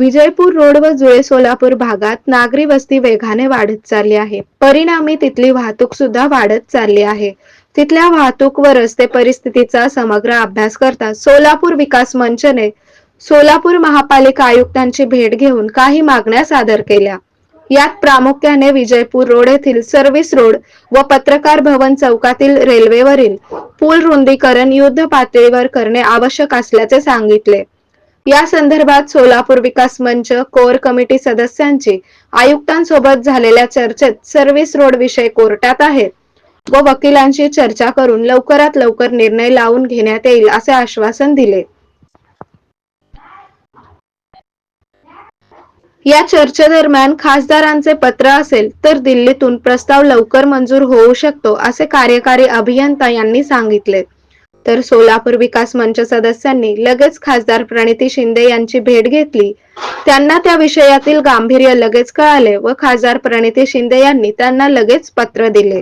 Vijaypur road व जुळे सोलापूर भागात नागरी वस्ती वेगाने वाढत चालली आहे. परिणामी तिथली वाहतूक सुद्धा वाढत चालली आहे. तिथल्या वाहतूक व रस्ते परिस्थितीचा समग्र अभ्यास करता सोलापूर विकास मंचने सोलापूर महापालिका आयुक्तांची भेट घेऊन काही मागण्या सादर केल्या. यात प्रामुख्याने विजयपूर रोड येथील सर्व्हिस रोड व पत्रकार भवन चौकातील रेल्वेवरील पूल रुंदीकरण युद्ध पातळीवर करणे आवश्यक असल्याचे सांगितले. या संदर्भात सोलापूर विकास मंच कोर कमिटी सदस्यांची आयुक्तांसोबत झालेल्या चर्चेत सर्व्हिस रोड विषय कोर्टात आहेत व वकिलांशी चर्चा करून लवकरात लवकर निर्णय लावून घेण्यात येईल असे आश्वासन दिले. या चर्चेदरम्यान खासदारांचे पत्र असेल तर दिल्लीतून प्रस्ताव लवकर मंजूर होऊ शकतो असे कार्यकारी अभियंता यांनी सांगितले. तर सोलापूर विकास मंच सदस्यांनी लगेच खासदार प्रणिती शिंदे यांची भेट घेतली. त्यांना त्या विषयातील गांभीर्य लगेच कळाले व खासदार प्रणिती शिंदे यांनी त्यांना लगेच पत्र दिले.